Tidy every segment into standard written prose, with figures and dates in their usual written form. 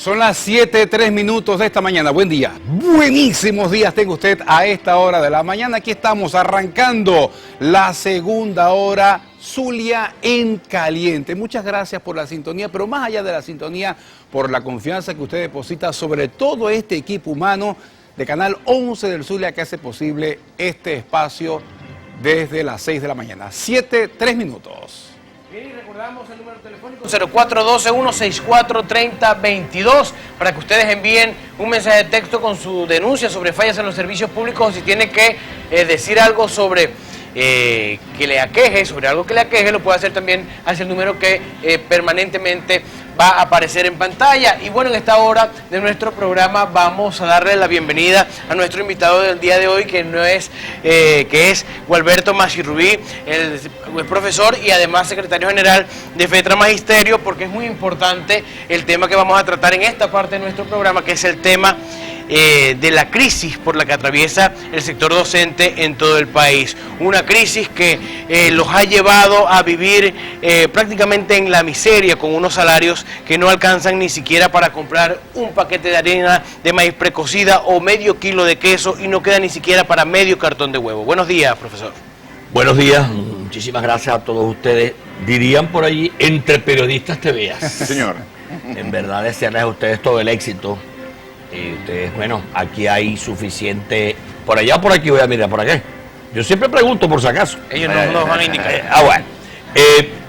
Son las 7:03 de esta mañana. Buen día. Buenísimos días tenga usted a esta hora de la mañana. Aquí estamos arrancando la segunda hora Zulia en Caliente. Muchas gracias por la sintonía, pero más allá de la sintonía, por la confianza que usted deposita sobre todo este equipo humano de Canal 11 del Zulia que hace posible este espacio desde las 6 de la mañana. 7:03. Bien, y recordamos el número telefónico 0412-164-3022 para que ustedes envíen un mensaje de texto con su denuncia sobre fallas en los servicios públicos o si tiene que decir algo sobre que le aqueje, sobre algo que le aqueje, lo puede hacer también hacia el número que permanentemente va a aparecer en pantalla. Y bueno, en esta hora de nuestro programa vamos a darle la bienvenida a nuestro invitado del día de hoy, que es Gualberto Machirrubí, el profesor y además secretario general de FETRA Magisterio, porque es muy importante el tema que vamos a tratar en esta parte de nuestro programa, que es el tema de la crisis por la que atraviesa el sector docente en todo el país. Una crisis que los ha llevado a vivir prácticamente en la miseria, con unos salarios que no alcanzan ni siquiera para comprar un paquete de harina de maíz precocida o medio kilo de queso, y no queda ni siquiera para medio cartón de huevo. Buenos días, profesor. Buenos días, muchísimas gracias a todos ustedes. Dirían por allí, entre periodistas te veas. Señor. En verdad, desearles a ustedes todo el éxito. Y ustedes, bueno, aquí hay suficiente. Por allá o por aquí voy a mirar, ¿por aquí? Yo siempre pregunto por si acaso. Ellos no nos van a indicar. Bueno.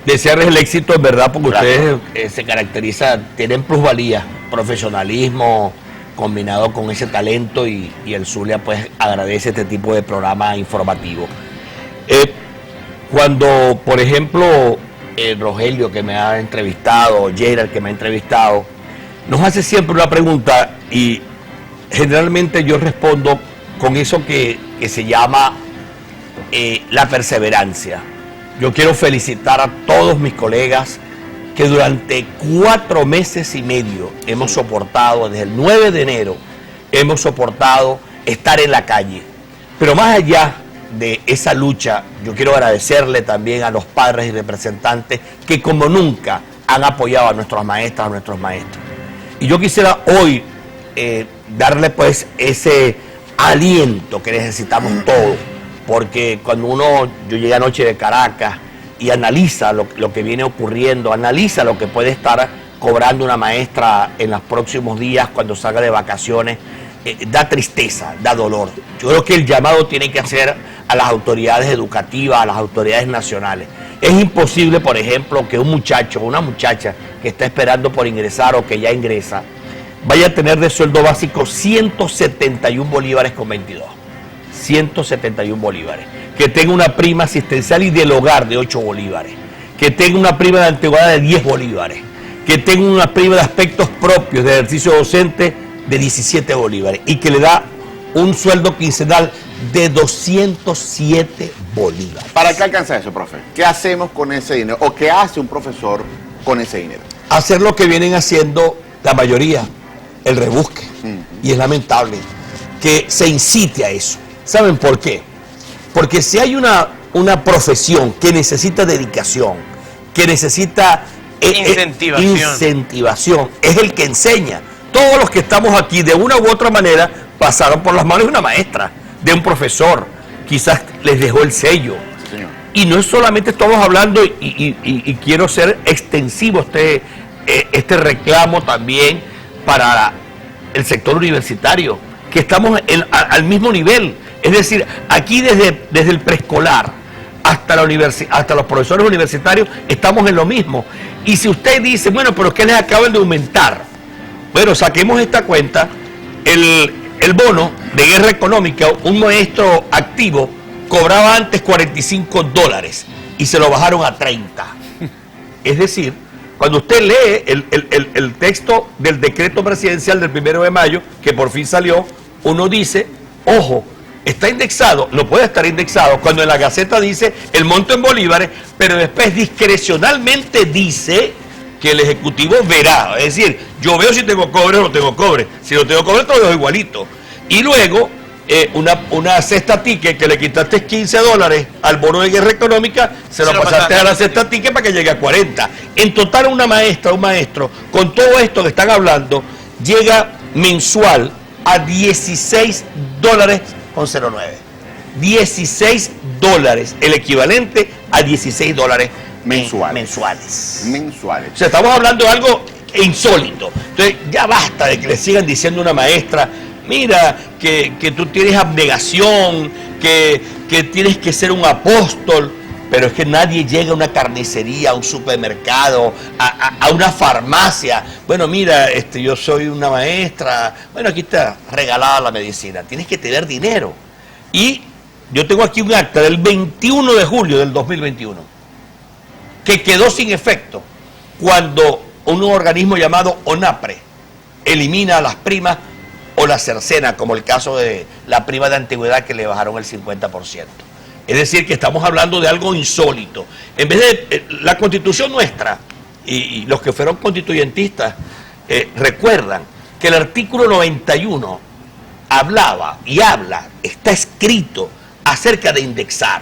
Desearles el éxito, en verdad, porque ustedes se caracterizan, tienen plusvalía, profesionalismo combinado con ese talento, y el Zulia pues agradece este tipo de programa informativo. Cuando, por ejemplo, Rogelio, que me ha entrevistado, Gerald, que me ha entrevistado, nos hace siempre una pregunta, y generalmente yo respondo con eso que se llama la perseverancia. Yo quiero felicitar a todos mis colegas que durante 4 meses y medio hemos soportado, desde el 9 de enero, hemos soportado estar en la calle. Pero más allá de esa lucha, yo quiero agradecerle también a los padres y representantes que como nunca han apoyado a nuestras maestras, a nuestros maestros. Y yo quisiera hoy darle pues ese aliento que necesitamos todos, porque cuando yo llegué anoche de Caracas y analiza lo que viene ocurriendo, analiza lo que puede estar cobrando una maestra en los próximos días cuando salga de vacaciones, da tristeza, da dolor. Yo creo que el llamado tiene que hacer a las autoridades educativas, a las autoridades nacionales. Es imposible, por ejemplo, que un muchacho o una muchacha que está esperando por ingresar o que ya ingresa vaya a tener de sueldo básico 171 bolívares con 22. 171 bolívares. Que tenga una prima asistencial y del hogar de 8 bolívares. Que tenga una prima de antigüedad de 10 bolívares. Que tenga una prima de aspectos propios de ejercicio docente de 17 bolívares. Y que le da un sueldo quincenal de 207 bolívares. ¿Para qué alcanza eso, profe? ¿Qué hacemos con ese dinero? ¿O qué hace un profesor con ese dinero? Hacer lo que vienen haciendo la mayoría, el rebusque. Y es lamentable que se incite a eso. ¿Saben por qué? Porque si hay una profesión que necesita dedicación, que necesita incentivación, es el que enseña. Todos los que estamos aquí, de una u otra manera, pasaron por las manos de una maestra, de un profesor, quizás les dejó el sello. Señor. Y no es solamente estamos hablando, y quiero ser extensivo este reclamo también para el sector universitario, que estamos al mismo nivel. Es decir, aquí desde el preescolar hasta los profesores universitarios estamos en lo mismo. Y si usted dice, bueno, pero ¿qué les acaban de aumentar? Bueno, saquemos esta cuenta. El bono de guerra económica, un maestro activo cobraba antes $45 y se lo bajaron a 30. Es decir, cuando usted lee el texto del decreto presidencial del 1 de mayo, que por fin salió, uno dice, ojo, está indexado, no puede estar indexado, cuando en la Gaceta dice el monto en bolívares, pero después discrecionalmente dice que el Ejecutivo verá. Es decir, yo veo si tengo cobre o no tengo cobre. Si no tengo cobre, te lo dejo igualito. Y luego, una cesta ticket que le quitaste $15 al bono de guerra económica, se lo pasaste a la cesta ticket para que llegue a 40. En total, una maestra, un maestro, con todo esto que están hablando, llega mensual a $16.09. $16, el equivalente a $16 mensuales. Mensuales. O sea, estamos hablando de algo insólito. Entonces, ya basta de que le sigan diciendo a una maestra, mira, que tú tienes abnegación, que tienes que ser un apóstol, pero es que nadie llega a una carnicería, a un supermercado, a una farmacia. Bueno, mira, yo soy una maestra, bueno, aquí está regalada la medicina, tienes que tener dinero. Y yo tengo aquí un acta del 21 de julio del 2021, que quedó sin efecto cuando un organismo llamado ONAPRE elimina a las primas o la cercena, como el caso de la prima de antigüedad que le bajaron el 50%. Es decir, que estamos hablando de algo insólito. En vez de la Constitución nuestra, y los que fueron constituyentistas recuerdan que el artículo 91 hablaba y habla, está escrito acerca de indexar.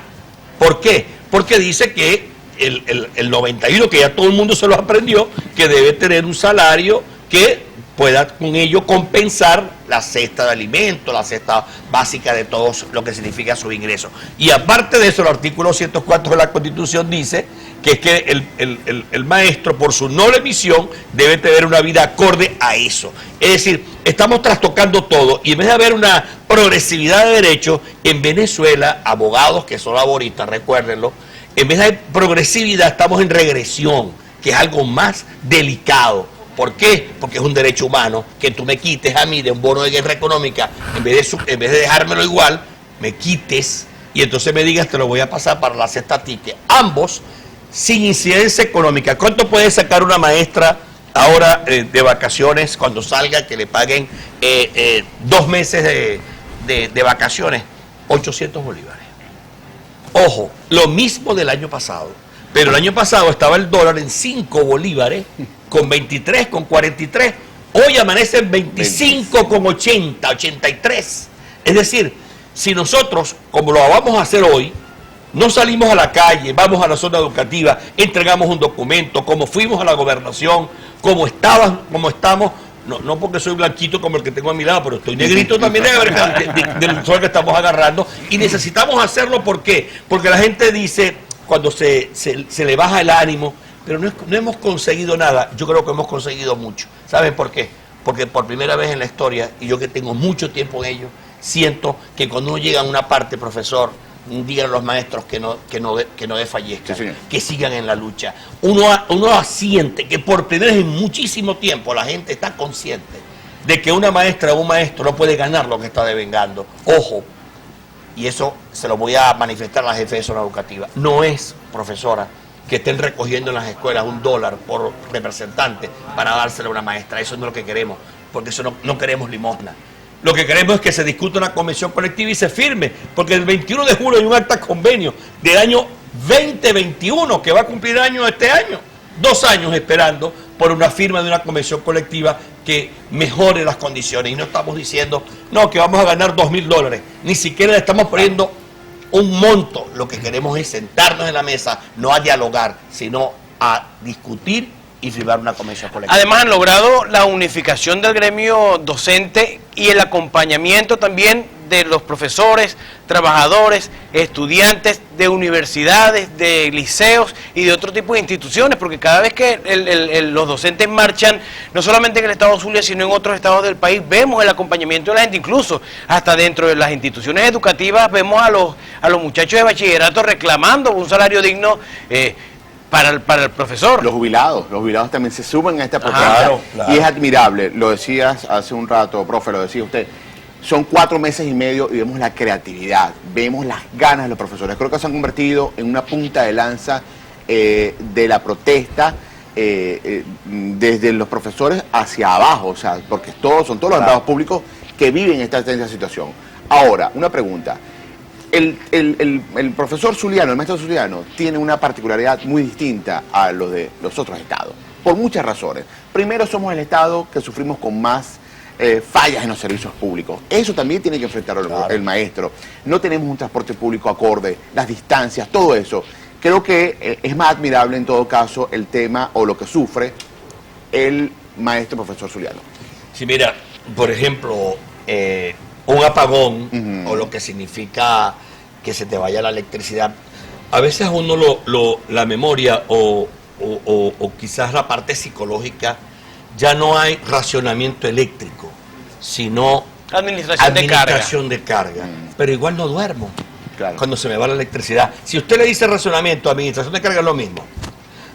¿Por qué? Porque dice que el 91, que ya todo el mundo se lo aprendió, que debe tener un salario que pueda con ello compensar la cesta de alimentos, la cesta básica de todos lo que significa sus ingresos. Y aparte de eso, el artículo 104 de la Constitución dice que es que el maestro, por su noble misión, debe tener una vida acorde a eso. Es decir, estamos trastocando todo, y en vez de haber una progresividad de derechos, en Venezuela, abogados que son laboristas, recuérdenlo, en vez de progresividad estamos en regresión, que es algo más delicado. ¿Por qué? Porque es un derecho humano que tú me quites a mí de un bono de guerra económica, en vez de dejármelo igual, me quites y entonces me digas te lo voy a pasar para la cesta ticket. Ambos sin incidencia económica. ¿Cuánto puede sacar una maestra ahora de vacaciones cuando salga, que le paguen 2 meses de vacaciones? 800 bolívares. Ojo, lo mismo del año pasado. Pero el año pasado estaba el dólar en 5 bolívares, con 23, con 43. Hoy amanece en 25, con 80, 83. Es decir, si nosotros, como lo vamos a hacer hoy, no salimos a la calle, vamos a la zona educativa, entregamos un documento, como fuimos a la gobernación, como estamos, no porque soy blanquito como el que tengo a mi lado, pero estoy negrito también del sol que estamos agarrando, y necesitamos hacerlo. ¿Por qué? Porque la gente dice, cuando se le baja el ánimo, pero no hemos conseguido nada. Yo creo que hemos conseguido mucho. ¿Saben por qué? Porque por primera vez en la historia, y yo que tengo mucho tiempo en ello, siento que cuando uno llega a una parte, profesor, digan a los maestros que no desfallezcan, sí, que sigan en la lucha. Uno siente que por primera vez en muchísimo tiempo la gente está consciente de que una maestra o un maestro no puede ganar lo que está devengando. Ojo, y eso se lo voy a manifestar a la jefe de zona educativa. No es, profesora, que estén recogiendo en las escuelas $1 por representante para dárselo a una maestra. Eso no es lo que queremos, porque eso no queremos limosna. Lo que queremos es que se discuta una convención colectiva y se firme, porque el 21 de julio hay un acta convenio del año 2021, que va a cumplir año este año. 2 años esperando por una firma de una convención colectiva que mejore las condiciones. Y no estamos diciendo, no, que vamos a ganar $2.000. Ni siquiera le estamos poniendo un monto. Lo que queremos es sentarnos en la mesa, no a dialogar, sino a discutir y firmar una convención colectiva. Además han logrado la unificación del gremio docente y el acompañamiento también de los profesores, trabajadores, estudiantes de universidades, de liceos y de otro tipo de instituciones, porque cada vez que los docentes marchan, no solamente en el estado Zulia, sino en otros estados del país, vemos el acompañamiento de la gente, incluso hasta dentro de las instituciones educativas vemos a los muchachos de bachillerato reclamando un salario digno para el profesor. Los jubilados también se suben a esta protesta. Claro. Y es admirable, lo decías hace un rato, profe, lo decía usted, son 4 meses y medio y vemos la creatividad, vemos las ganas de los profesores. Creo que se han convertido en una punta de lanza de la protesta desde los profesores hacia abajo, o sea, porque son todos los empleados públicos que viven esta situación. Ahora, una pregunta. El profesor zuliano, el maestro zuliano, tiene una particularidad muy distinta a los de los otros estados, por muchas razones. Primero, somos el estado que sufrimos con más fallas en los servicios públicos. Eso también tiene que enfrentar el maestro. No tenemos un transporte público acorde, las distancias, todo eso. Creo que es más admirable en todo caso el tema o lo que sufre el maestro profesor zuliano. Sí, mira, por ejemplo, un apagón o lo que significa que se te vaya la electricidad, a veces a uno la memoria o quizás la parte psicológica, ya no hay racionamiento eléctrico, sino administración de carga. Pero igual no duermo cuando se me va la electricidad. Si usted le dice racionamiento, administración de carga es lo mismo.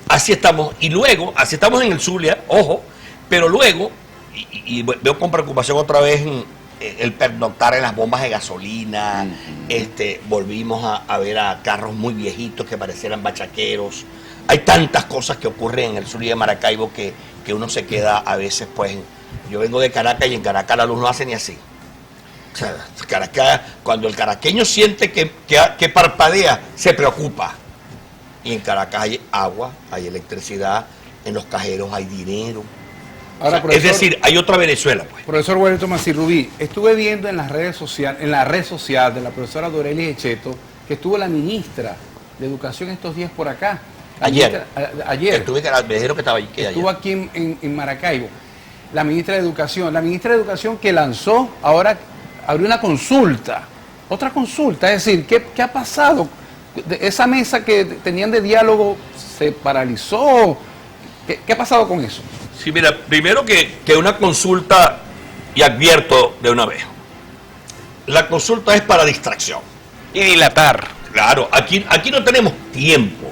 Así estamos. Y luego, así estamos en el Zulia, ojo, pero luego, y veo con preocupación otra vez el pernoctar en las bombas de gasolina. Volvimos a ver a carros muy viejitos que parecieran bachaqueros. Hay tantas cosas que ocurren en el Zulia de Maracaibo que uno se queda a veces, pues, yo vengo de Caracas y en Caracas la luz no hace ni así. O sea, Caracas, cuando el caraqueño siente que parpadea, se preocupa. Y en Caracas hay agua, hay electricidad, en los cajeros hay dinero. Ahora, o sea, es decir, hay otra Venezuela, pues. Profesor Wellington Macirrubí, estuve viendo en las redes sociales, en la red social de la profesora Dorelis Echeto, que estuvo la ministra de Educación estos días por acá. Ayer. Ayer. Me dijeron que estaba allí. Estuvo aquí en Maracaibo. La ministra de Educación que lanzó, ahora abrió una consulta, otra consulta, es decir, ¿qué ha pasado? Esa mesa que tenían de diálogo se paralizó. ¿Qué ha pasado con eso? Sí, mira, primero que una consulta, y advierto de una vez, la consulta es para distracción. Y dilatar. Claro, aquí no tenemos tiempo.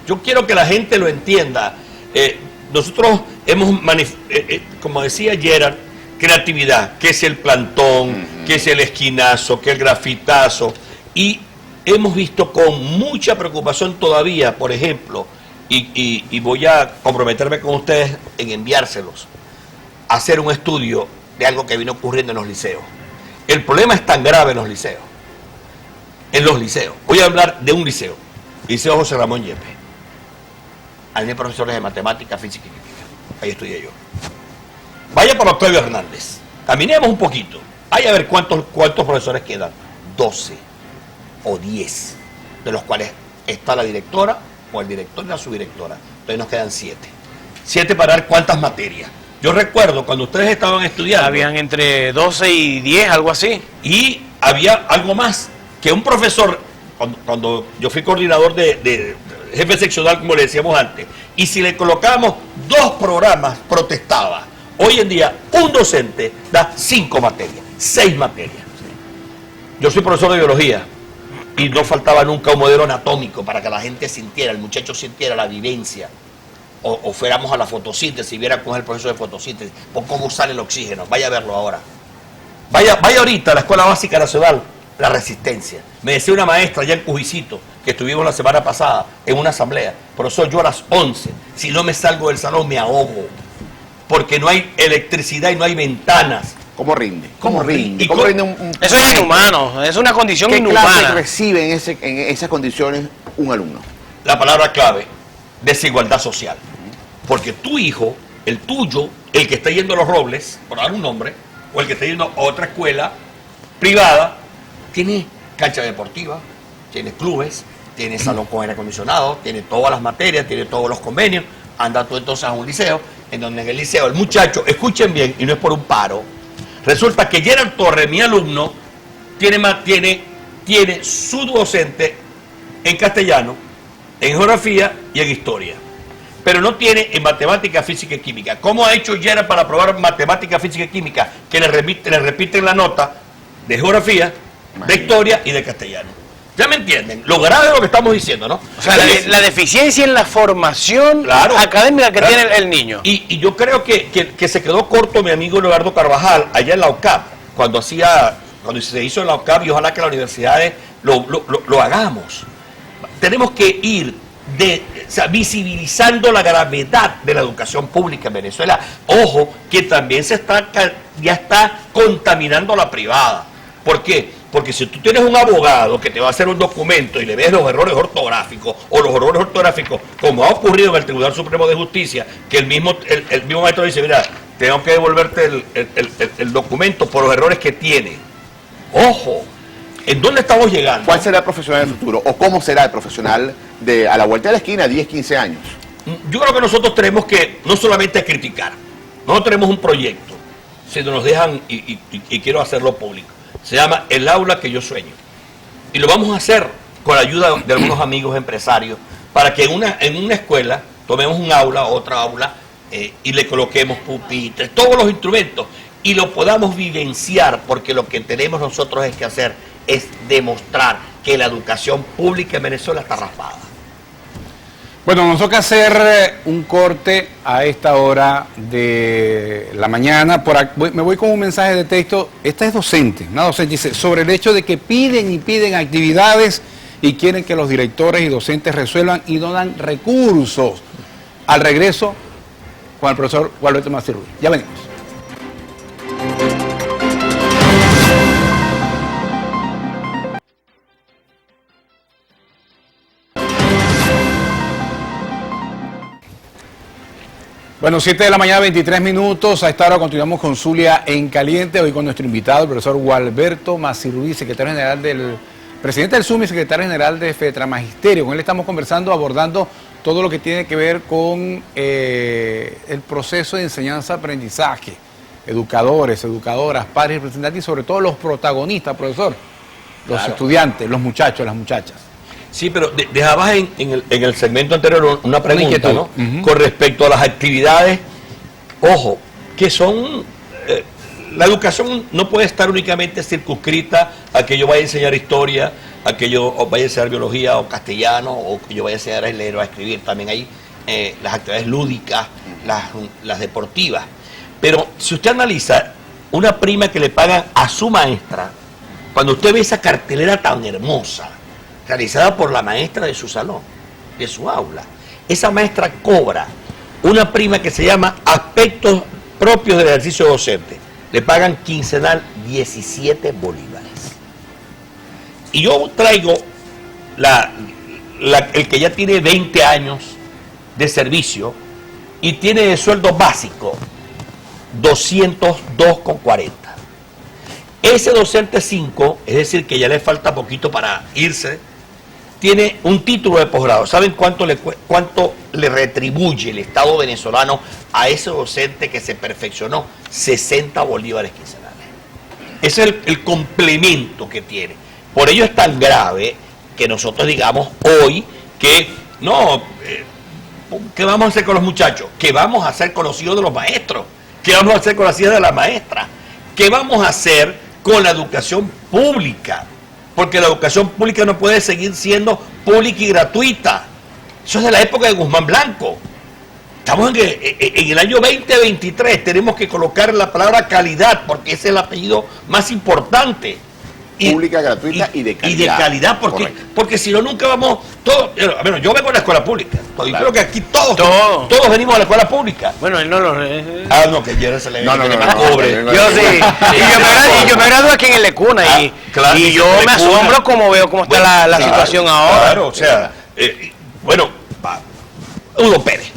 Yo quiero que la gente lo entienda. Nosotros hemos, como decía Gerard, creatividad, que es el plantón, que es el esquinazo, que es el grafitazo, y hemos visto con mucha preocupación todavía, por ejemplo, y voy a comprometerme con ustedes en enviárselos, hacer un estudio de algo que vino ocurriendo en los liceos. El problema es tan grave en los liceos. Voy a hablar de un liceo, Liceo José Ramón Yepes. Hay profesores de matemática, física y química. Ahí estudié yo. Vaya por Octavio Hernández. Caminemos un poquito. Hay a ver cuántos profesores quedan. 12 o 10, de los cuales está la directora o el director y la subdirectora. Entonces nos quedan 7. 7 para dar cuántas materias. Yo recuerdo cuando ustedes estaban estudiando. Habían entre 12 y 10, algo así. Y había algo más, que un profesor, cuando yo fui coordinador de jefe seccional, como le decíamos antes, y si le colocábamos 2 programas, protestaba. Hoy en día, un docente da 5 materias, 6 materias. Yo soy profesor de biología y no faltaba nunca un modelo anatómico para que la gente sintiera, el muchacho sintiera la vivencia. O fuéramos a la fotosíntesis y viera cómo es el proceso de fotosíntesis, por cómo sale el oxígeno. Vaya a verlo ahora. Vaya ahorita a la Escuela Básica Nacional, la Resistencia. Me decía una maestra allá en Cujicito, que estuvimos la semana pasada en una asamblea, profesor, yo a las 11, si no me salgo del salón me ahogo, porque no hay electricidad y no hay ventanas. ¿Cómo rinde? ¿Cómo rinde? ¿Cómo rinde Eso es inhumano, es una condición ¿Qué inhumana. clase recibe en esas condiciones un alumno? La palabra clave, desigualdad social. Porque tu hijo, el tuyo, el que está yendo a Los Robles, por dar un nombre, o el que está yendo a otra escuela privada, tiene cancha deportiva, tiene clubes, tiene salón con aire acondicionado, tiene todas las materias, tiene todos los convenios. Anda tú entonces a un liceo, en donde en el liceo el muchacho, escuchen bien, y no es por un paro, resulta que Gerard Torres, mi alumno, tiene su docente en castellano, en geografía y en historia, pero no tiene en matemática, física y química. ¿Cómo ha hecho Gerard para probar matemática, física y química? Que le repiten la nota de geografía, de historia y de castellano. ¿Ya me entienden? Lo grave de lo que estamos diciendo, ¿no? O sea, la deficiencia en la formación académica que tiene el niño. Y yo creo que se quedó corto mi amigo Leonardo Carvajal allá en la UCAP, cuando se hizo en la UCAP, y ojalá que las universidades lo hagamos. Tenemos que ir visibilizando la gravedad de la educación pública en Venezuela. Ojo, que también ya está contaminando la privada. ¿Por qué? Porque si tú tienes un abogado que te va a hacer un documento y le ves los errores ortográficos, como ha ocurrido en el Tribunal Supremo de Justicia, que el mismo maestro dice, mira, tengo que devolverte el documento por los errores que tiene. ¡Ojo! ¿En dónde estamos llegando? ¿Cuál será el profesional del futuro? ¿O cómo será el profesional a la vuelta de la esquina, 10, 15 años? Yo creo que nosotros tenemos que no solamente criticar, nosotros tenemos un proyecto si nos dejan, y quiero hacerlo público. Se llama El Aula que yo sueño. Y lo vamos a hacer con la ayuda de algunos amigos empresarios, para que en una escuela tomemos un aula, otra aula, y le coloquemos pupitres, todos los instrumentos, y lo podamos vivenciar, porque lo que tenemos nosotros es que hacer es demostrar que la educación pública en Venezuela está raspada. Bueno, nos toca hacer un corte a esta hora de la mañana. Me voy con un mensaje de texto. Esta es docente, una docente dice, sobre el hecho de que piden actividades y quieren que los directores y docentes resuelvan y no dan recursos. Al regreso, con el profesor Gualberto Macir Ruiz. Ya venimos. Bueno, 7 de la mañana, 23 minutos. A esta hora continuamos con Zulia en Caliente. Hoy con nuestro invitado, el profesor Gualberto Macir Ruiz, secretario general presidente del SUMI, secretario general de FETRA Magisterio. Con él estamos conversando, abordando todo lo que tiene que ver con el proceso de enseñanza-aprendizaje. Educadores, educadoras, padres, representantes y sobre todo los protagonistas, profesor. Los estudiantes, los muchachos, las muchachas. Sí, pero dejabas en el segmento anterior una pregunta, ¿no? Con respecto a las actividades, ojo, que son... la educación no puede estar únicamente circunscrita a que yo vaya a enseñar historia, a que yo vaya a enseñar biología o castellano, o que yo vaya a enseñar a leer o a escribir. También hay las actividades lúdicas, las deportivas. Pero si usted analiza una prima que le pagan a su maestra, cuando usted ve esa cartelera tan hermosa, realizada por la maestra de su salón, de su aula, esa maestra cobra una prima que se llama Aspectos Propios del Ejercicio Docente. Le pagan quincenal 17 bolívares. Y yo traigo el que ya tiene 20 años de servicio y tiene de sueldo básico 202,40. Ese docente 5, es decir, que ya le falta poquito para irse, tiene un título de posgrado. ¿Saben cuánto le retribuye el Estado venezolano a ese docente que se perfeccionó? 60 bolívares quincenales. Ese es el complemento que tiene. Por ello es tan grave que nosotros digamos hoy que no, ¿qué vamos a hacer con los muchachos? ¿Qué vamos a hacer con los hijos de los maestros? ¿Qué vamos a hacer con las hijas de la maestra? ¿Qué vamos a hacer con la educación pública? Porque la educación pública no puede seguir siendo pública y gratuita. Eso es de la época de Guzmán Blanco. Estamos en el año 2023, tenemos que colocar la palabra calidad, porque ese es el apellido más importante. Pública, gratuita y de calidad. Y de calidad, porque si no, nunca vamos... Bueno, yo vengo de la escuela pública, y creo que aquí todos venimos a la escuela pública. Bueno, él no lo... no, que yo se le no, cobre. Yo sí. Y yo me gradué aquí en el Lecuna y yo me asombro como veo cómo está la situación ahora. Claro, o sea, bueno, Udo Pérez.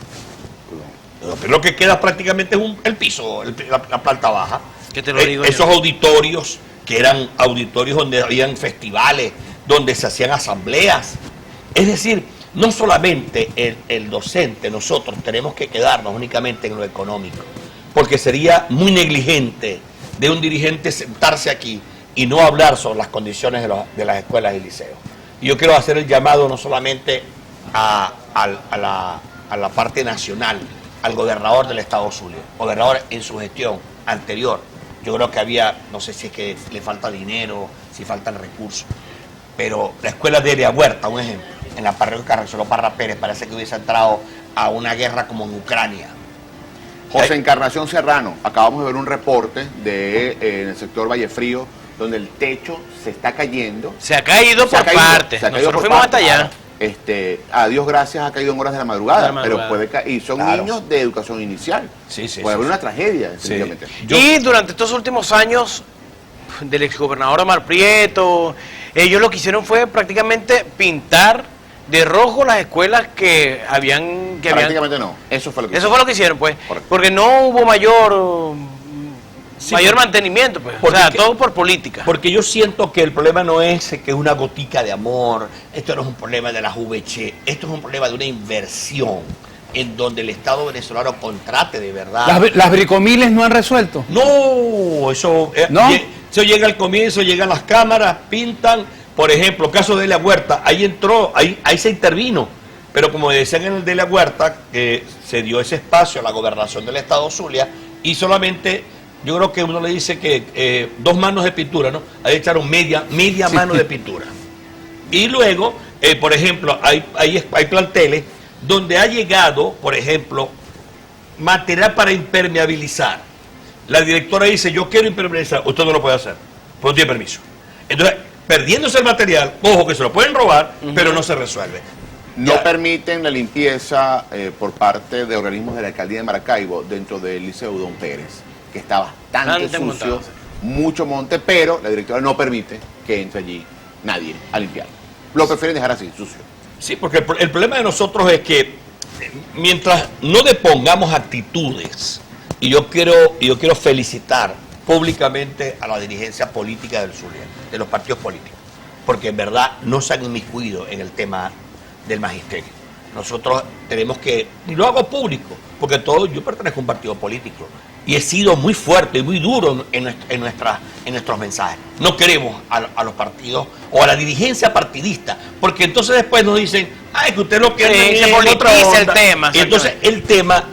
Lo que queda prácticamente es el piso, la planta baja. ¿Qué te lo digo esos auditorios, que eran auditorios donde habían festivales, donde se hacían asambleas. Es decir, no solamente el docente, nosotros tenemos que quedarnos únicamente en lo económico, porque sería muy negligente de un dirigente sentarse aquí y no hablar sobre las condiciones de las escuelas y liceos. Y yo quiero hacer el llamado no solamente a la parte nacional, al gobernador del estado Zulia, gobernador en su gestión anterior. Yo creo que había, no sé si es que le falta dinero, si faltan recursos, pero la escuela de Elia Huerta, un ejemplo, en la parroquia Carrasolo Parra Pérez, parece que hubiese entrado a una guerra como en Ucrania. José Encarnación Serrano, acabamos de ver un reporte en el sector Vallefrío, donde el techo se está cayendo. Se ha caído por partes. Nosotros fuimos hasta allá. A Dios gracias ha caído en horas de la madrugada, pero puede caer, y son niños de educación inicial. Puede haber una tragedia, sencillamente. Y durante estos últimos años del exgobernador Omar Prieto, ellos lo que hicieron fue prácticamente pintar de rojo las escuelas que habían... Prácticamente no, eso fue lo que hicieron, pues. Correcto. Porque no hubo mayor mantenimiento, pues. O sea, todo por política. Porque yo siento que el problema no es que es una gotica de amor, esto no es un problema de la VC, esto es un problema de una inversión en donde el Estado venezolano contrate de verdad. Las bricomiles no han resuelto. No, eso, ¿No? Eso llega al comienzo, llegan las cámaras, pintan. Por ejemplo, caso de la Huerta, ahí entró, ahí se intervino. Pero como decían en el de la Huerta, se dio ese espacio a la gobernación del Estado Zulia y solamente, yo creo que uno le dice que 2 manos de pintura, ¿no? Ahí echaron media mano de pintura. Y luego, por ejemplo, hay planteles donde ha llegado, por ejemplo, material para impermeabilizar. La directora dice, yo quiero impermeabilizar, usted no lo puede hacer, pues no tiene permiso. Entonces, perdiéndose el material, ojo que se lo pueden robar, pero no se resuelve. No permiten la limpieza por parte de organismos de la alcaldía de Maracaibo dentro del Liceo Don Pérez, que está bastante sucio, montado. Mucho monte, pero la directora no permite que entre allí nadie a limpiar. Lo prefieren dejar así, sucio. Sí, porque el problema de nosotros es que mientras no depongamos actitudes, y yo quiero felicitar públicamente a la dirigencia política del Zulia, de los partidos políticos, porque en verdad no se han inmiscuido en el tema del magisterio. Nosotros tenemos que, y lo hago público, porque yo pertenezco a un partido político y he sido muy fuerte y muy duro en nuestros mensajes. No queremos a los partidos o a la dirigencia partidista, porque entonces después nos dicen, ay, que usted lo quiere, se politiza el tema. Y entonces el tema,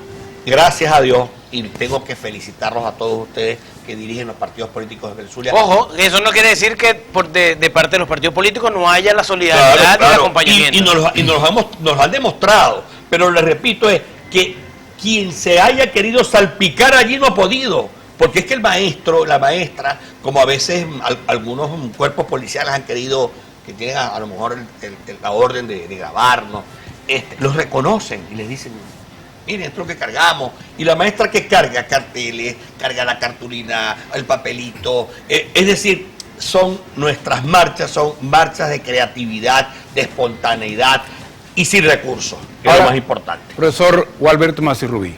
gracias a Dios, y tengo que felicitarlos a todos ustedes que dirigen los partidos políticos del Zulia. Ojo, eso no quiere decir que de parte de los partidos políticos no haya la solidaridad y el acompañamiento. Y nos han demostrado, pero les repito, es que quien se haya querido salpicar allí no ha podido, porque es que el maestro, la maestra, como a veces algunos cuerpos policiales han querido, que tienen a lo mejor la orden de grabarnos, los reconocen y les dicen, miren, esto es lo que cargamos. Y la maestra que carga carteles, carga la cartulina, el papelito. Es decir, nuestras marchas son marchas de creatividad, de espontaneidad y sin recursos, que es lo más importante. Profesor Gualberto Maci Rubí,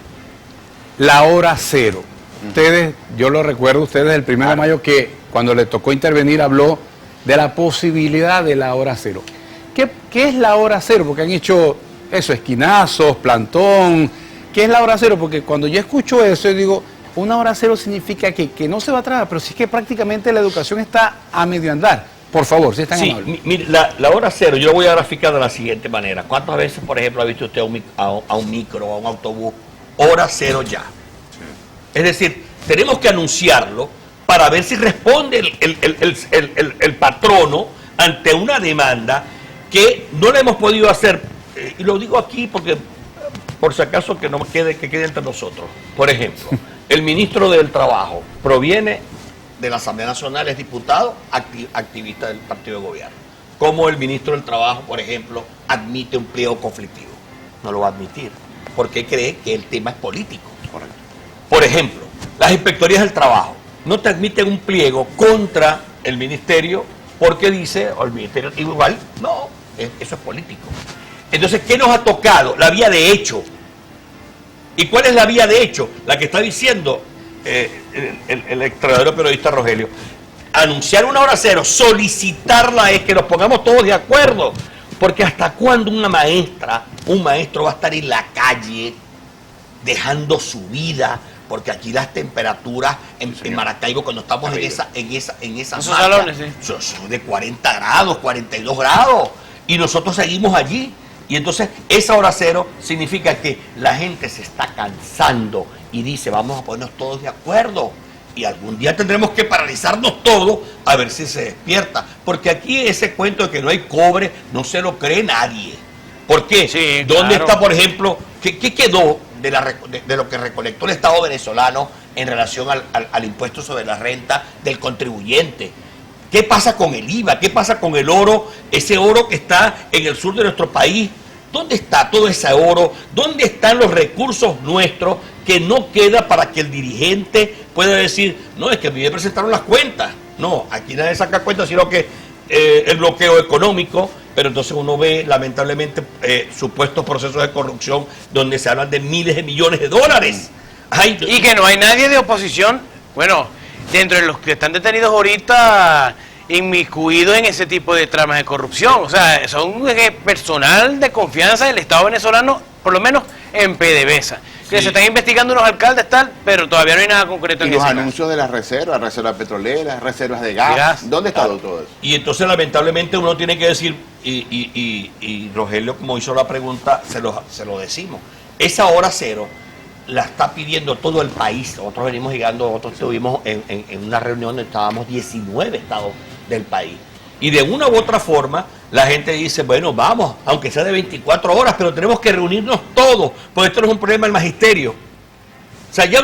la hora cero. Ustedes, yo lo recuerdo, ustedes el 1 de mayo que cuando le tocó intervenir habló de la posibilidad de la hora cero. ¿Qué es la hora cero? Porque han hecho eso, esquinazos, plantón. ¿Qué es la hora cero? Porque cuando yo escucho eso, yo digo, una hora cero significa que no se va a trabajar, pero sí que prácticamente la educación está a medio andar. Por favor, si están amables. Mire, la hora cero, yo lo voy a graficar de la siguiente manera. ¿Cuántas veces, por ejemplo, ha visto usted a un micro, a un autobús? Hora cero ya. Es decir, tenemos que anunciarlo para ver si responde el patrono ante una demanda que no le hemos podido hacer. Y lo digo aquí porque, por si acaso, que quede entre nosotros. Por ejemplo, el ministro del Trabajo proviene de la Asamblea Nacional, es diputado, activista del partido de gobierno. Como el ministro del Trabajo, por ejemplo, admite un pliego conflictivo. No lo va a admitir, porque cree que el tema es político. Correcto. Por ejemplo, las inspectorías del trabajo no te admiten un pliego contra el ministerio porque dice, o el ministerio igual, no, eso es político. Entonces, ¿qué nos ha tocado? La vía de hecho. ¿Y cuál es la vía de hecho? La que está diciendo el extraordinario periodista Rogelio. Anunciar una hora cero, solicitarla es que nos pongamos todos de acuerdo. Porque ¿hasta cuándo una maestra, un maestro va a estar en la calle dejando su vida? Porque aquí las temperaturas en Maracaibo, cuando estamos en esa marcha, salones, sí, son de 40 grados, 42 grados. Y nosotros seguimos allí. Y entonces esa hora cero significa que la gente se está cansando y dice, vamos a ponernos todos de acuerdo. Y algún día tendremos que paralizarnos todos a ver si se despierta. Porque aquí ese cuento de que no hay cobre no se lo cree nadie. ¿Por qué? Sí, ¿Dónde claro. está, por ejemplo, qué quedó de lo que recolectó el Estado venezolano en relación al impuesto sobre la renta del contribuyente? ¿Qué pasa con el IVA? ¿Qué pasa con el oro? Ese oro que está en el sur de nuestro país. ¿Dónde está todo ese oro? ¿Dónde están los recursos nuestros que no queda para que el dirigente pueda decir, no, es que a mí me presentaron las cuentas? No, aquí nadie saca cuentas, sino que el bloqueo económico, pero entonces uno ve lamentablemente supuestos procesos de corrupción donde se hablan de miles de millones de dólares. Ay, y que no hay nadie de oposición, bueno, dentro de los que están detenidos ahorita, inmiscuidos en ese tipo de tramas de corrupción. O sea, son personal de confianza del Estado venezolano, por lo menos en PDVSA. Que Sí. se están investigando unos alcaldes tal, pero todavía no hay nada concreto Y en los ese anuncios de las reservas petroleras, reservas de gas. ¿Dónde está todo eso? Y entonces lamentablemente uno tiene que decir, y Rogelio como hizo la pregunta, se lo decimos, esa hora cero la está pidiendo todo el país. Nosotros venimos llegando, nosotros estuvimos en una reunión donde estábamos 19 estados del país. Y de una u otra forma, la gente dice, bueno, vamos, aunque sea de 24 horas, pero tenemos que reunirnos todos, porque esto no es un problema del magisterio. O sea, ya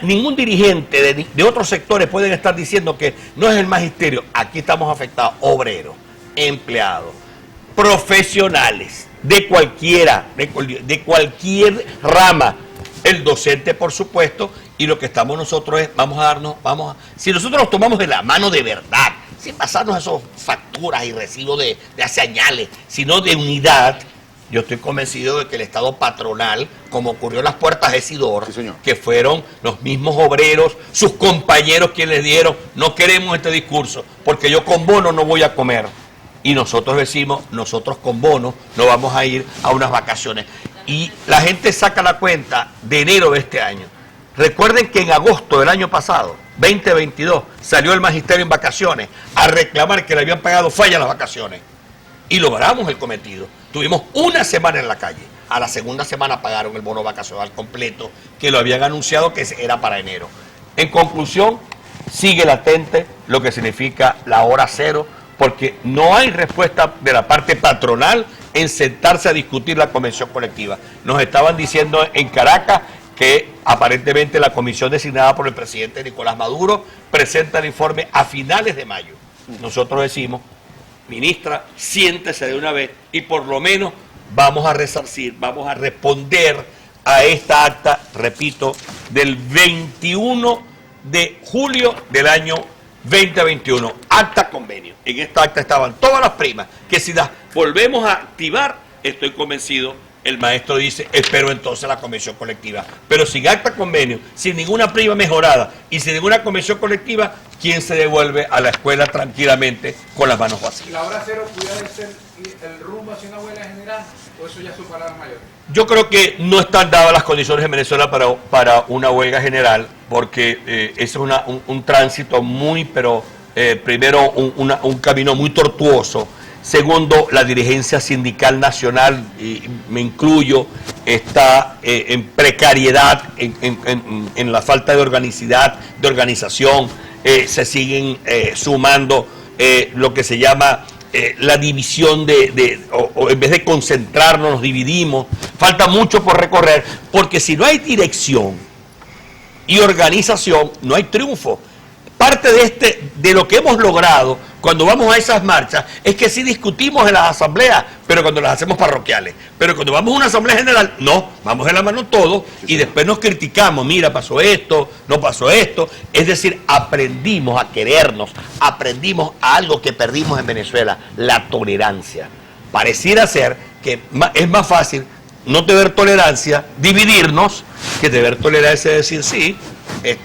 ningún dirigente de otros sectores pueden estar diciendo que no es el magisterio. Aquí estamos afectados, obreros, empleados, profesionales, de cualquiera, de cualquier rama. El docente, por supuesto, y lo que estamos nosotros es, si nosotros nos tomamos de la mano de verdad, sin pasarnos esas facturas y recibos de señales, sino de unidad, yo estoy convencido de que el Estado patronal, como ocurrió en las puertas de Sidor, Sí, señor. que fueron los mismos obreros, sus compañeros quienes les dieron, no queremos este discurso, porque yo con bono no voy a comer. Y nosotros decimos, nosotros con bono no vamos a ir a unas vacaciones. Y la gente saca la cuenta de enero de este año. Recuerden que en agosto del año pasado, 2022, salió el magisterio en vacaciones a reclamar que le habían pagado falla las vacaciones. Y logramos el cometido. Tuvimos una semana en la calle. A la segunda semana pagaron el bono vacacional completo, que lo habían anunciado que era para enero. En conclusión, sigue latente lo que significa la hora cero, porque no hay respuesta de la parte patronal en sentarse a discutir la convención colectiva. Nos estaban diciendo en Caracas que aparentemente la comisión designada por el presidente Nicolás Maduro presenta el informe a finales de mayo. Nosotros decimos, ministra, siéntese de una vez y por lo menos vamos a resarcir, vamos a responder a esta acta, repito, del 21 de julio del año 2021, acta convenio. En esta acta estaban todas las primas, que si las volvemos a activar, estoy convencido, el maestro dice, espero entonces la convención colectiva. Pero sin acta convenio, sin ninguna prima mejorada y sin ninguna convención colectiva, ¿quién se devuelve a la escuela tranquilamente con las manos vacías? ¿La hora cero pudiera ser el rumbo hacia una huelga general o eso ya es su palabra mayor? Yo creo que no están dadas las condiciones en Venezuela para una huelga general, porque ese es un tránsito muy, pero primero un camino muy tortuoso. Segundo, la dirigencia sindical nacional, y me incluyo, está en precariedad, en la falta de organicidad, de organización. Se siguen sumando lo que se llama la división o en vez de concentrarnos, nos dividimos. Falta mucho por recorrer, porque si no hay dirección y organización, no hay triunfo. Parte de lo que hemos logrado cuando vamos a esas marchas es que sí discutimos en las asambleas, pero cuando las hacemos parroquiales. Pero cuando vamos a una asamblea general, no, vamos en la mano todos y después nos criticamos, mira, pasó esto, no pasó esto. Es decir, aprendimos a querernos, aprendimos a algo que perdimos en Venezuela, la tolerancia. Pareciera ser que es más fácil no tener tolerancia, dividirnos, que tener tolerancia de decir, sí,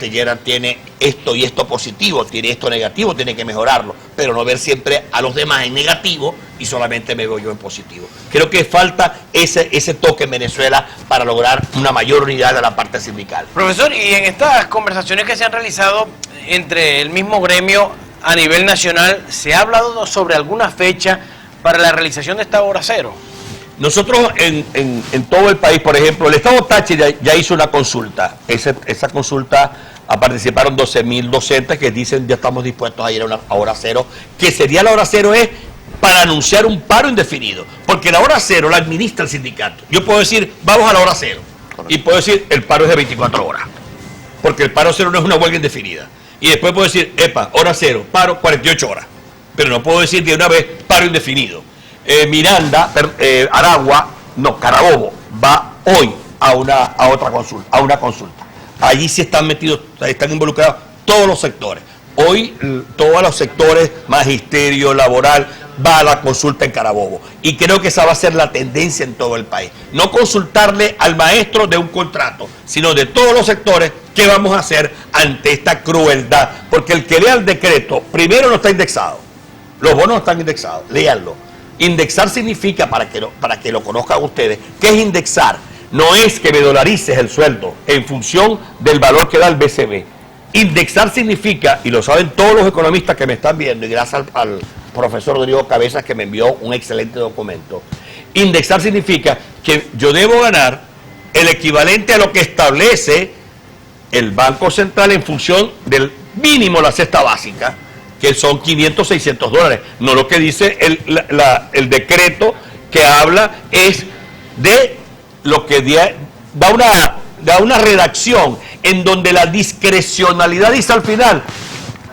Gerard tiene esto y esto positivo, tiene esto negativo, tiene que mejorarlo, pero no ver siempre a los demás en negativo y solamente me veo yo en positivo. Creo que falta ese toque en Venezuela para lograr una mayor unidad de la parte sindical. Profesor, y en estas conversaciones que se han realizado entre el mismo gremio a nivel nacional, ¿se ha hablado sobre alguna fecha para la realización de esta hora cero? Nosotros en todo el país, por ejemplo, el Estado Táchira ya hizo una consulta. Esa consulta participaron 12.000 docentes que dicen ya estamos dispuestos a ir a una hora cero, que sería la hora cero es para anunciar un paro indefinido, porque la hora cero la administra el sindicato. Yo puedo decir, vamos a la hora cero, y puedo decir, el paro es de 24 horas, porque el paro cero no es una huelga indefinida. Y después puedo decir, epa, hora cero, paro 48 horas, pero no puedo decir de una vez paro indefinido. Miranda, Carabobo va hoy a una consulta. Allí sí están metidos, están involucrados todos los sectores. Hoy todos los sectores, magisterio, laboral, va a la consulta en Carabobo. Y creo que esa va a ser la tendencia en todo el país. No consultarle al maestro de un contrato, sino de todos los sectores, qué vamos a hacer ante esta crueldad. Porque el que lea el decreto, primero no está indexado. Los bonos no están indexados, léanlo. Indexar significa, para que lo conozcan ustedes, ¿qué es indexar? no es que me dolarices el sueldo en función del valor que da el BCB. Indexar significa, y lo saben todos los economistas que me están viendo, y gracias al profesor Rodrigo Cabezas que me envió un excelente documento, indexar significa que yo debo ganar el equivalente a lo que establece el Banco Central en función del mínimo, la cesta básica, que son 500, 600 dólares. No lo que dice el decreto que habla es de lo que da una redacción en donde la discrecionalidad dice al final,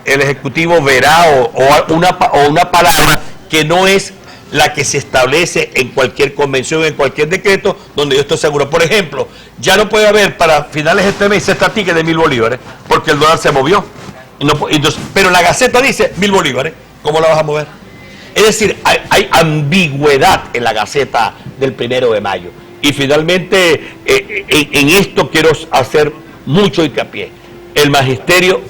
el Ejecutivo verá o una palabra que no es la que se establece en cualquier convención, en cualquier decreto, donde yo estoy seguro. Por ejemplo, ya no puede haber para finales de este mes cesta ticket de 1.000 bolívares, porque el dólar se movió. Entonces, pero la Gaceta dice 1.000 bolívares, ¿cómo la vas a mover? Es decir, hay ambigüedad en la Gaceta del 1 de mayo. Y finalmente, en esto quiero hacer mucho hincapié. El magisterio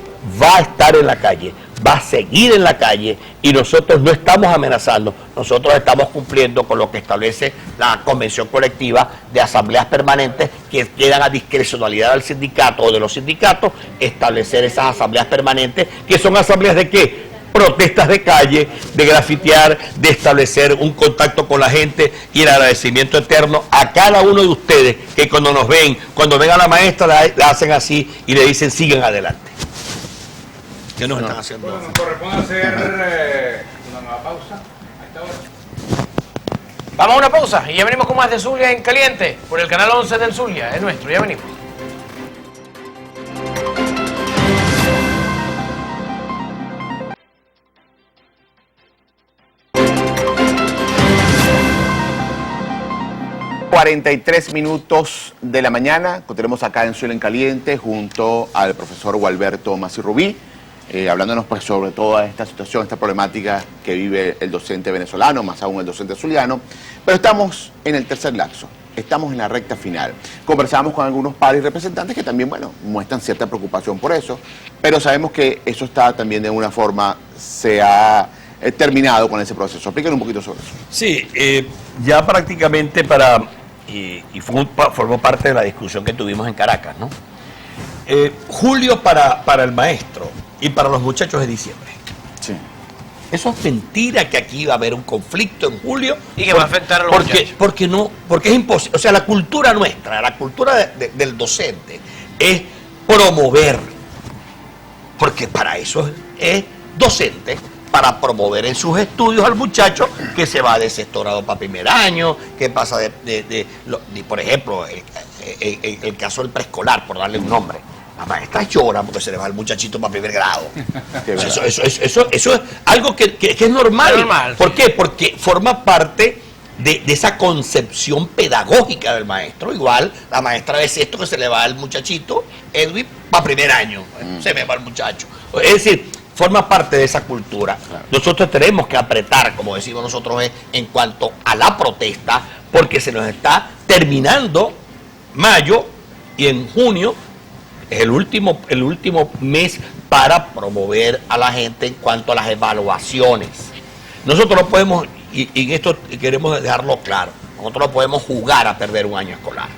va a estar en la calle, va a seguir en la calle, y nosotros no estamos amenazando, nosotros estamos cumpliendo con lo que establece la convención colectiva de asambleas permanentes, que quedan a discrecionalidad del sindicato o de los sindicatos establecer esas asambleas permanentes, que son asambleas de ¿qué? Protestas de calle, de grafitear, de establecer un contacto con la gente, y el agradecimiento eterno a cada uno de ustedes que cuando nos ven, cuando ven a la maestra, la hacen así y le dicen sigan adelante. ¿Qué nos están haciendo? Bueno, nos corresponde hacer una nueva pausa a esta hora. Vamos a una pausa y ya venimos con más de Zulia en Caliente por el canal 11 del Zulia, es nuestro, ya venimos. ...43 de la mañana, tenemos acá en Zulia en Caliente junto al profesor Gualberto Massi-Rubí, hablándonos pues sobre toda esta situación, esta problemática que vive el docente venezolano, más aún el docente zuliano. Pero estamos en el tercer lapso, estamos en la recta final. Conversamos con algunos padres y representantes que también, bueno, muestran cierta preocupación por eso, pero sabemos que eso está también de alguna forma, se ha terminado con ese proceso. Explíquenos un poquito sobre eso. Sí, ya prácticamente formó parte de la discusión que tuvimos en Caracas, ¿no? Julio para el maestro y para los muchachos de diciembre. Sí. Eso es mentira, que aquí va a haber un conflicto en julio. Y que va a afectar a los muchachos. Porque es imposible. O sea, la cultura nuestra, la cultura del docente es promover. Porque para eso es docente, para promover en sus estudios al muchacho que se va de sexto grado para primer año, que pasa por ejemplo, el caso del preescolar, por darle un nombre. La maestra llora porque se le va el muchachito para primer grado. Eso es algo que es normal. ¿Por qué? Porque forma parte de esa concepción pedagógica del maestro. Igual la maestra de sexto que se le va el muchachito, Edwin, para primer año. Se me va el muchacho. Es decir, forma parte de esa cultura. Claro. Nosotros tenemos que apretar, como decimos nosotros, en cuanto a la protesta, porque se nos está terminando mayo, y en junio es el último mes para promover a la gente en cuanto a las evaluaciones. Nosotros no podemos, y en esto queremos dejarlo claro, nosotros no podemos jugar a perder un año escolar,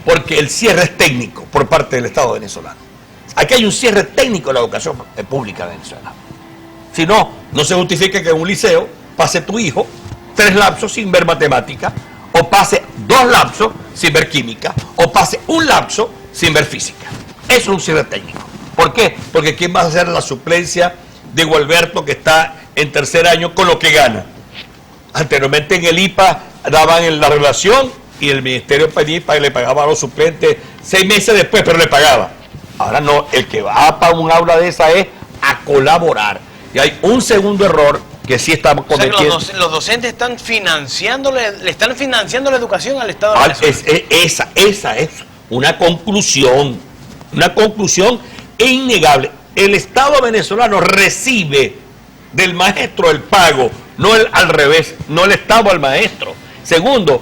porque el cierre es técnico por parte del Estado venezolano. Aquí hay un cierre técnico de la educación pública venezolana. Si no, no se justifica que en un liceo pase tu hijo 3 lapsos sin ver matemática, o pase 2 lapsos sin ver química, o pase un lapso sin ver física. Eso es un cierre técnico. ¿Por qué? Porque ¿quién va a hacer la suplencia de Gualberto, que está en tercer año, con lo que gana? Anteriormente en el IPA daban en la relación, y el Ministerio PENIPA le pagaba a los suplentes 6 meses después, pero le pagaba. Ahora no, el que va para un aula de esa es a colaborar. Y hay un segundo error que sí estamos cometiendo. O sea, los docentes están le están financiando la educación al Estado de Venezuela. Esa es una conclusión innegable. El Estado venezolano recibe del maestro el pago, no al revés, no el Estado al maestro. Segundo,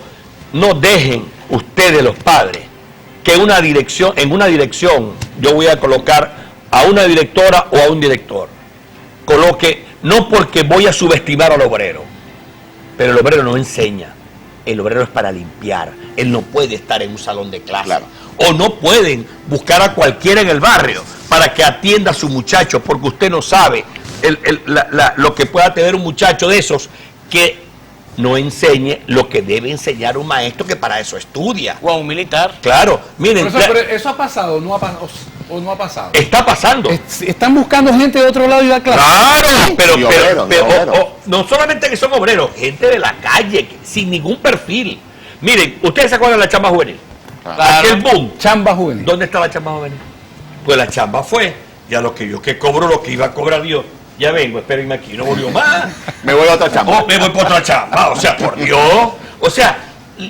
no dejen ustedes, los padres, que en una dirección yo voy a colocar a una directora o a un director. Coloque, no porque voy a subestimar al obrero, pero el obrero no enseña. el obrero es para limpiar. Él no puede estar en un salón de clase. Claro. O no pueden buscar a cualquiera en el barrio para que atienda a su muchacho, porque usted no sabe lo que pueda tener un muchacho de esos que no enseñe lo que debe enseñar un maestro, que para eso estudia. O a un militar. Claro, miren, Profesor, pero ¿eso ha pasado o no ha pasado? está pasando. Están buscando gente de otro lado y da clase. Claro, pero, Y obreros, no solamente que son obreros, gente de la calle, sin ningún perfil. Miren, ¿ustedes se acuerdan de la chamba juvenil? Claro. Aquel boom. Chamba juvenil. ¿Dónde está la chamba juvenil? Pues la chamba fue, ya lo que yo que cobro, lo que iba a cobrar Dios. Ya vengo, espérenme aquí, no volvió más. Me voy a otra chamba. Me voy por otra chamba, o sea, por Dios. O sea,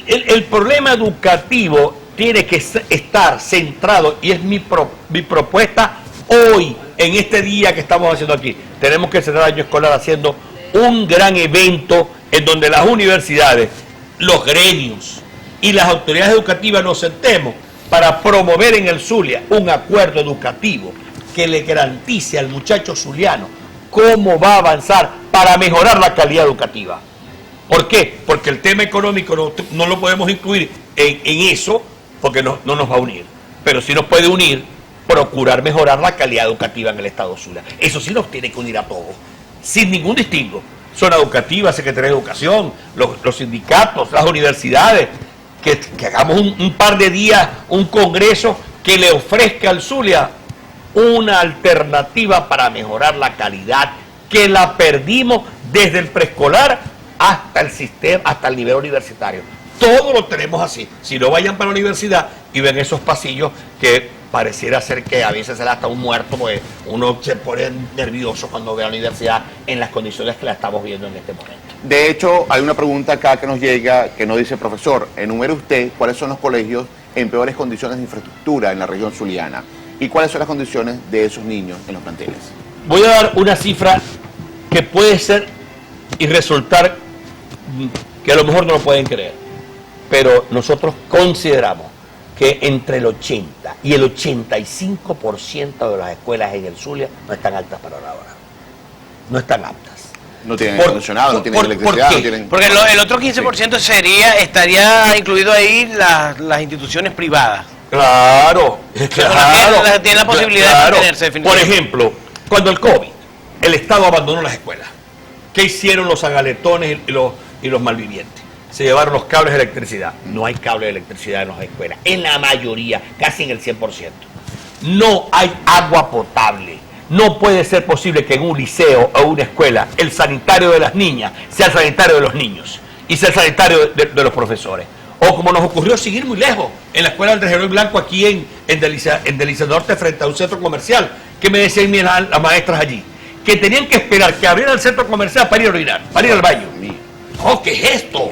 el problema educativo tiene que estar centrado, y es mi propuesta hoy, en este día que estamos haciendo aquí. Tenemos que cerrar el año escolar haciendo un gran evento en donde las universidades, los gremios y las autoridades educativas nos sentemos para promover en el Zulia un acuerdo educativo que le garantice al muchacho zuliano cómo va a avanzar para mejorar la calidad educativa. ¿Por qué? Porque el tema económico no lo podemos incluir en eso, porque no nos va a unir. Pero sí nos puede unir procurar mejorar la calidad educativa en el Estado Zulia. Eso sí nos tiene que unir a todos, sin ningún distingo. Zona educativa, Secretaría de Educación, los sindicatos, las universidades, que hagamos un par de días, un congreso que le ofrezca al Zulia una alternativa para mejorar la calidad, que la perdimos desde el preescolar hasta el sistema, hasta el nivel universitario. Todo lo tenemos así. Si no, vayan para la universidad y ven esos pasillos que pareciera ser que a veces será hasta un muerto, pues uno se pone nervioso cuando ve a la universidad en las condiciones que la estamos viendo en este momento. De hecho, hay una pregunta acá que nos llega, que nos dice: profesor, enumere usted cuáles son los colegios en peores condiciones de infraestructura en la región zuliana y cuáles son las condiciones de esos niños en los planteles. Voy a dar una cifra que puede ser y resultar que a lo mejor no lo pueden creer, pero nosotros consideramos que entre el 80 y el 85% de las escuelas en el Zulia no están aptas para la hora. No están aptas. No tienen aire acondicionado, no tienen electricidad, no tienen... Porque el otro 15% estaría incluido ahí las instituciones privadas. Claro, claro. Tienen la posibilidad de mantenerse definitivamente. Por ejemplo, cuando el COVID, el Estado abandonó las escuelas. ¿Qué hicieron los agaletones y los malvivientes? Se llevaron los cables de electricidad. No hay cable de electricidad en las escuelas. En la mayoría, casi en el 100%. No hay agua potable. No puede ser posible que en un liceo o una escuela el sanitario de las niñas sea el sanitario de los niños y sea el sanitario de los profesores. O como nos ocurrió seguir muy lejos, en la escuela del Regidor Blanco, aquí en Delicia Norte, frente a un centro comercial, que me decían las maestras allí, que tenían que esperar que abriera el centro comercial para ir a orinar, para ir al baño. Oh, ¿qué es esto?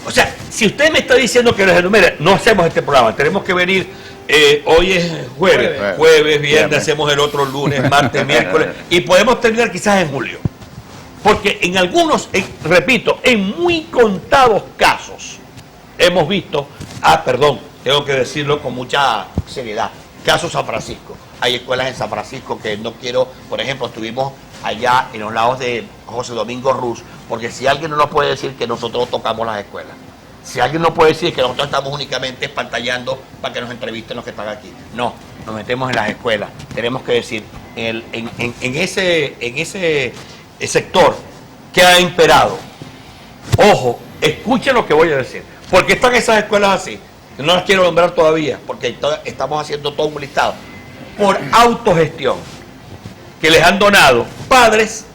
O sea, si usted me está diciendo que les enumere, no hacemos este programa, tenemos que venir, hoy es jueves, viernes, hacemos el otro lunes, martes, miércoles, y podemos terminar quizás en julio. Porque en algunos, repito, en muy contados casos, hemos visto, tengo que decirlo con mucha seriedad, caso San Francisco. Hay escuelas en San Francisco que no quiero, por ejemplo, estuvimos allá en los lados de José Domingo Ruz, porque si alguien no nos puede decir que nosotros tocamos las escuelas, si alguien no puede decir que nosotros estamos únicamente espantallando para que nos entrevisten los que están aquí, no, nos metemos en las escuelas. Tenemos que decir, en ese sector que ha imperado, ojo, escuchen lo que voy a decir, porque están esas escuelas así, no las quiero nombrar todavía, porque estamos haciendo todo un listado, por autogestión, que les han donado padres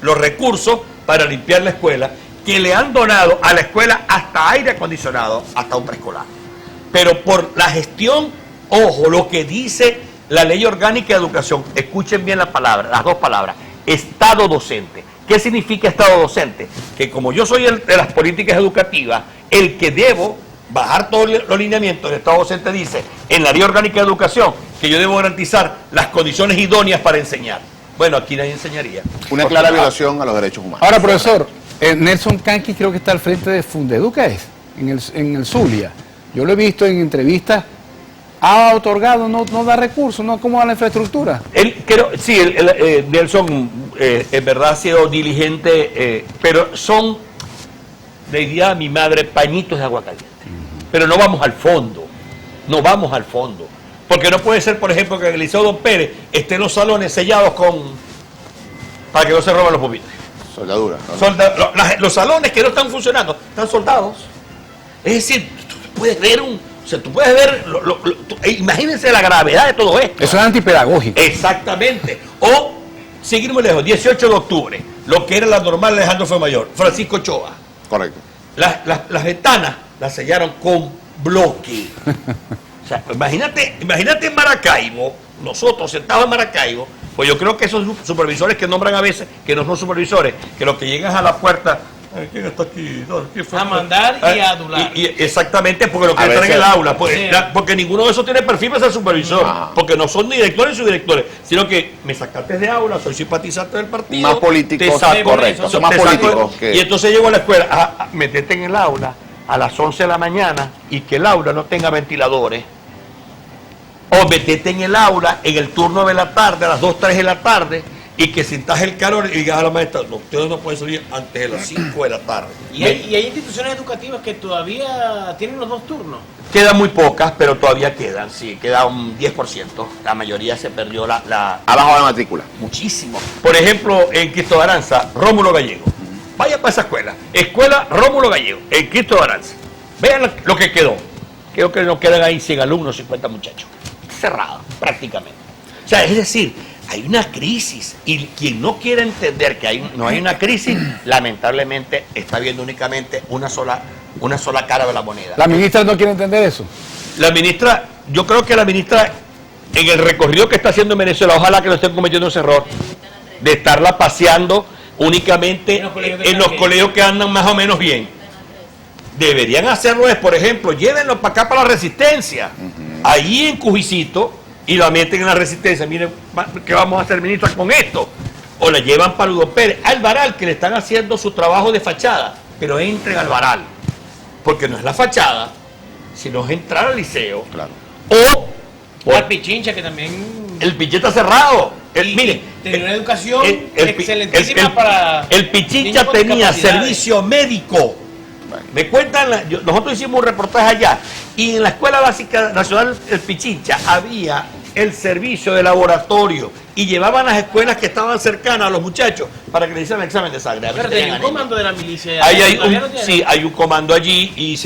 los recursos para limpiar la escuela, que le han donado a la escuela hasta aire acondicionado, hasta un preescolar. Pero por la gestión, ojo, lo que dice la Ley Orgánica de Educación, escuchen bien la palabra, las dos palabras, Estado docente. ¿Qué significa Estado docente? Que como yo soy el de las políticas educativas, el que debo bajar todos los lineamientos del Estado docente dice, en la Ley Orgánica de Educación, que yo debo garantizar las condiciones idóneas para enseñar. Bueno, aquí nadie enseñaría. Una clara violación a los derechos humanos. Ahora, profesor, Nelson Canqui creo que está al frente de Fundeduca, en el Zulia. Yo lo he visto en entrevistas, ha otorgado, no da recursos, no cómo va la infraestructura. Nelson en verdad ha sido diligente, pero le diría a mi madre pañitos de agua caliente. Pero no vamos al fondo, no vamos al fondo. Porque no puede ser, por ejemplo, que en el Liceo Don Pérez estén los salones sellados para que no se roben los pupitres. Soldadura. Los salones que no están funcionando están soldados. Es decir, tú puedes ver imagínense la gravedad de todo esto. Eso es antipedagógico. Exactamente. O, seguir muy lejos, 18 de octubre, lo que era la normal Alejandro Fue Mayor, Francisco Ochoa. Correcto. Las ventanas las sellaron con bloque. O sea, imagínate en Maracaibo, nosotros sentados en Maracaibo, pues yo creo que esos supervisores que nombran a veces, que no son supervisores, que los que llegan a la puerta, ¿quién está aquí? ¿Quién fue? A mandar y a adular. Exactamente, porque lo que A están en veces, el aula, pues, sí. porque ninguno de esos tiene perfil para ser supervisor, porque no son ni directores ni subdirectores, sino que me sacaste de aula, soy simpatizante del partido. Más políticos, te saco, correcto, son más te saco, políticos que... Y entonces llego a la escuela, metete en el aula a las 11 de la mañana y que el aula no tenga ventiladores. O metete en el aula en el turno de la tarde, a las 2, 3 de la tarde, y que sientas el calor y digas a la maestra, no, ustedes no pueden salir antes de las 5 de la tarde. Y hay instituciones educativas que todavía tienen los 2 turnos. Quedan muy pocas, pero todavía quedan, sí, queda un 10%. La mayoría se perdió Abajo de la matrícula. muchísimo. Por ejemplo, en Cristo de Aranza, Rómulo Gallego. Vaya para esa escuela. Escuela Rómulo Gallego, en Cristo de Aranza. Vean lo que quedó. Creo que nos quedan ahí 100 alumnos, 50 muchachos. Cerrada, prácticamente. O sea, es decir, hay una crisis. Y quien no quiere entender que no hay una crisis, lamentablemente está viendo únicamente una sola cara de la moneda. La ministra no quiere entender eso. La ministra, yo creo que la ministra, en el recorrido que está haciendo en Venezuela, ojalá que no estén cometiendo ese error de estarla paseando únicamente en los colegios que andan más o menos bien. Deberían hacerlo por ejemplo, llévenlo para acá para la Resistencia, ahí en Cujicito, y la meten en la Resistencia. Miren, ¿qué vamos a hacer, ministra, con esto? O la llevan para Ludo Pérez, al Varal, que le están haciendo su trabajo de fachada, pero entren al Varal, porque no es la fachada, sino es entrar al liceo. Claro. O Al Pichincha, que también... el Pichincha está cerrado. Mire, tenía una educación el excelentísima para... El Pichincha niños con tenía discapacidades. servicio médico. Me cuentan, nosotros hicimos un reportaje allá, y en la Escuela Básica Nacional El Pichincha había el servicio de laboratorio, y llevaban las escuelas que estaban cercanas a los muchachos para que le hicieran el examen de sangre. Pero tenía un comando de la milicia. Sí, hay un comando allí y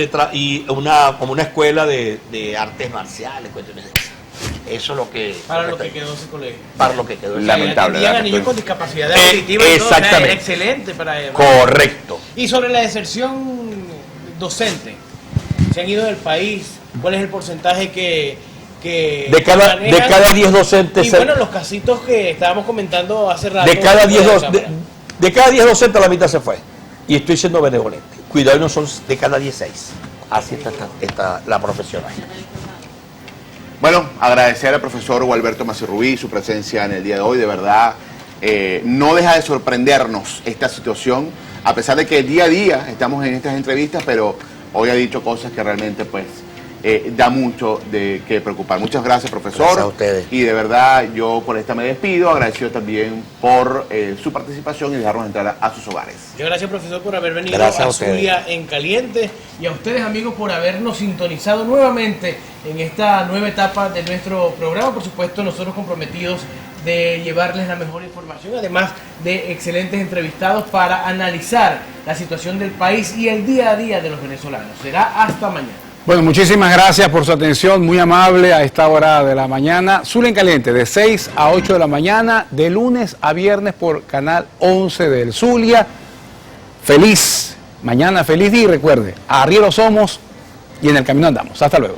como una escuela de artes marciales, cuestiones de esas. Eso es lo que... Para lo que quedó ese colegio. Para lo que quedó ese Lamentable. Atendían a niños con discapacidad auditiva. Exactamente. O sea, excelente para ellos. Correcto. Y sobre la deserción docente, se han ido del país, ¿cuál es el porcentaje que de cada 10 docentes... Y bueno, los casitos que estábamos comentando hace rato... De cada 10 docentes la mitad se fue. Y estoy siendo benevolente. Cuidado, no son de cada 16. Así está la profesional. Bueno, agradecer al profesor Gualberto Macirrubí su presencia en el día de hoy. De verdad, no deja de sorprendernos esta situación, a pesar de que día a día estamos en estas entrevistas, pero hoy ha dicho cosas que realmente pues da mucho de qué preocupar. Muchas gracias, profesor. Gracias a ustedes. Y de verdad, yo por esta me despido, agradecido también por su participación y dejarnos entrar a sus hogares. Yo gracias, profesor, por haber venido Gracias a a ustedes. Zulia en Caliente, y a ustedes, amigos, por habernos sintonizado nuevamente en esta nueva etapa de nuestro programa. Por supuesto, nosotros comprometidos de llevarles la mejor información, además de excelentes entrevistados para analizar la situación del país y el día a día de los venezolanos. Será hasta mañana. Bueno, muchísimas gracias por su atención, muy amable a esta hora de la mañana. Zulia en Caliente, de 6 a 8 de la mañana, de lunes a viernes por Canal 11 del Zulia. Feliz mañana, feliz día, y recuerde, arrieros somos y en el camino andamos. Hasta luego.